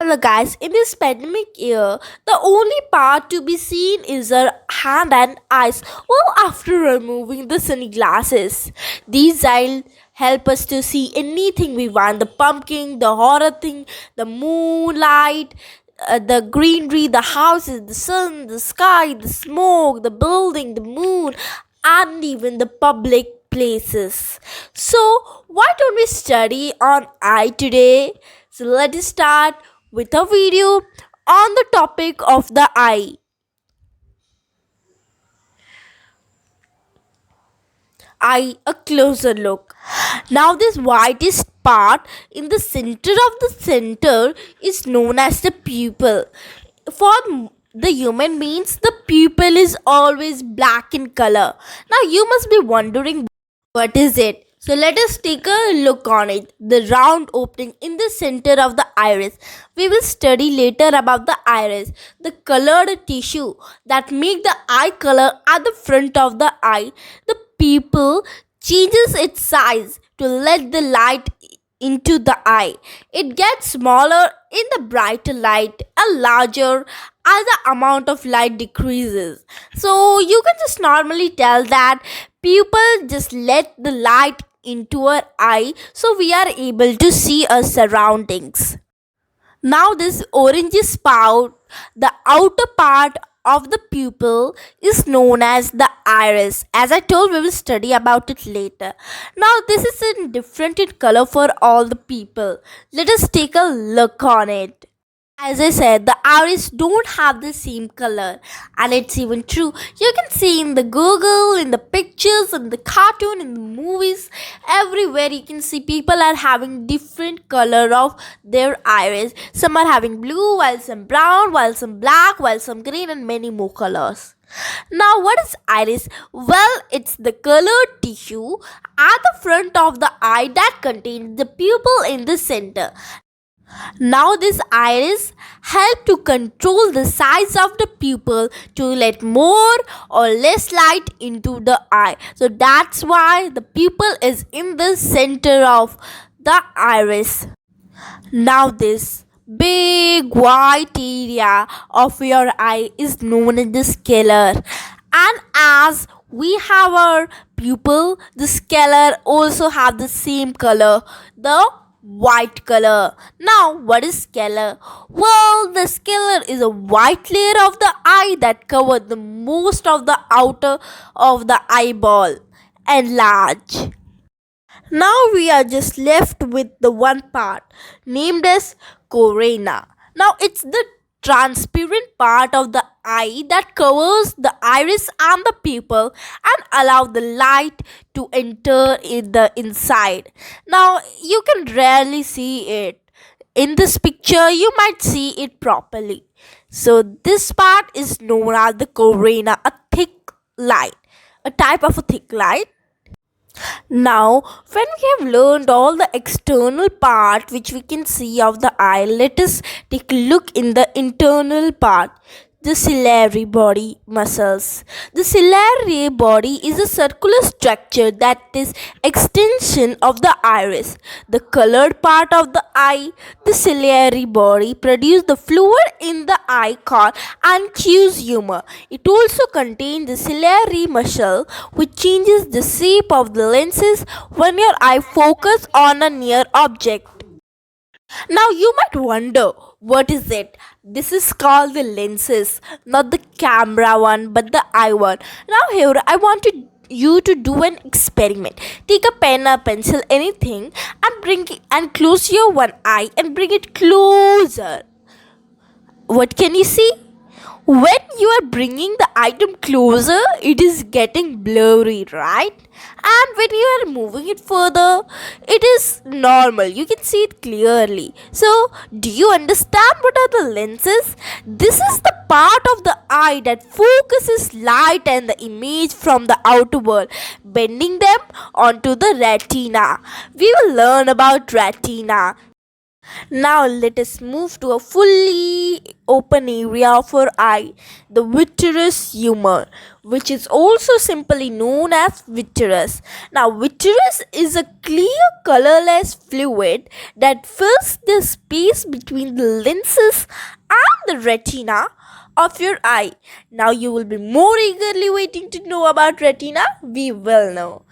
Hello guys, in this pandemic year, the only part to be seen is our hand and eyes. Well, after removing the sunglasses, these will help us to see anything we want: the pumpkin, the horror thing, the moonlight, the greenery, the houses, the sun, the sky, the smoke, the building, the moon, and even the public places. So, why don't we study on eye today? So, let us start with a video on the topic of the eye. Eye, a closer look. Now, this whitish part in the center is known as the pupil. For the human beings, the pupil is always black in color. Now, you must be wondering, what is it? So let us take a look on it. The round opening in the center of the iris. We will study later about the iris, the colored tissue that make the eye color at the front of the eye. The pupil changes its size to let the light into the eye. It gets smaller in the brighter light and larger as the amount of light decreases. So you can just normally tell that pupil just let the light into our eye, so we are able to see our surroundings. Now this orange spout, the outer part of the pupil, is known as the iris. As I told, we will study about it later. Now this is in different in color for all the people. Let us take a look on it. As I said, the iris don't have the same color, and it's even true. You can see in the Google, in the pictures, in the cartoon, in the movies, everywhere you can see people are having different color of their iris. Some are having blue, while some brown, while some black, while some green, and many more colors. Now, what is iris? Well, it's the colored tissue at the front of the eye that contains the pupil in the center. Now this iris help to control the size of the pupil to let more or less light into the eye. So that's why the pupil is in the center of the iris. Now this big white area of your eye is known as the sclera. And as we have our pupil, the sclera also have the same color, the white color. Now, what is sclera? Well, the sclera is a white layer of the eye that covers the most of the outer of the eyeball and large. Now we are just left with the one part named as CORENA. Now it's the transparent part of the eye that covers the iris and the pupil and allow the light to enter in the inside. Now you can rarely see it. In this picture you might see it properly. So this part is known as the CORENA, a thick line, a type of a thick line. Now, when we have learned all the external part which we can see of the eye, let us take a look in the internal part, the ciliary body muscles. The ciliary body is a circular structure that is extension of the iris. The colored part of the eye, the ciliary body, produce the fluid in the eye called aqueous humor. It also contains the ciliary muscle which changes the shape of the lenses when your eye focus on a near object. Now you might wonder, what is it? This is called the lenses, not the camera one but the eye one. Now here I want you to do an experiment. Take a pen or pencil, anything, and bring it and close your one eye and bring it closer. What can you see? When you are bringing the item closer, it is getting blurry, right? And when you are moving it further, it is normal. You can see it clearly. So, do you understand what are the lenses? This is the part of the eye that focuses light and the image from the outer world, bending them onto the retina. We will learn about retina. Now let us move to a fully open area of our eye, the vitreous humor, which is also simply known as vitreous. Now vitreous is a clear colorless fluid that fills the space between the lenses and the retina of your eye. Now you will be more eagerly waiting to know about retina. We will know.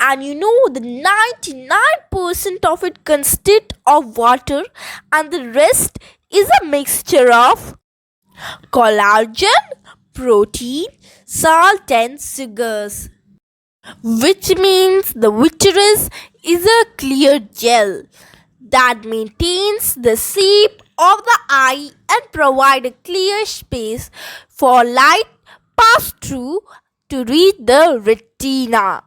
And you know, the 99% of it consists of water and the rest is a mixture of collagen, protein, salt and sugars, which means the vitreous is a clear gel that maintains the shape of the eye and provide a clear space for light pass through to reach the retina.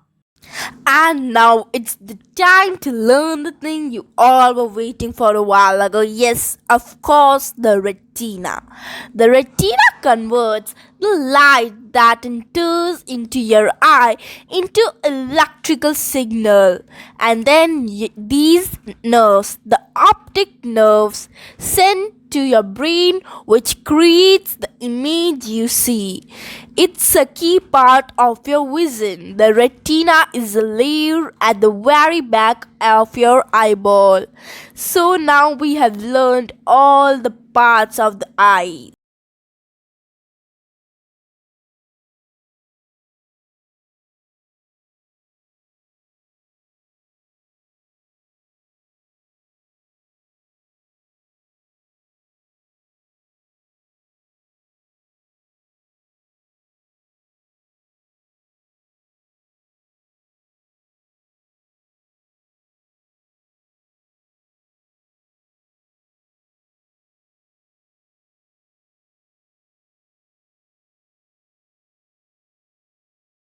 And now it's the time to learn the thing you all were waiting for a while ago. Yes, of course, the retina. The retina converts the light that enters into your eye into electrical signal, and then these nerves, the optic nerves, send to your brain, which creates the image you see. It's a key part of your vision. The retina is a layer at the very back of your eyeball. So now we have learned all the parts of the eyes.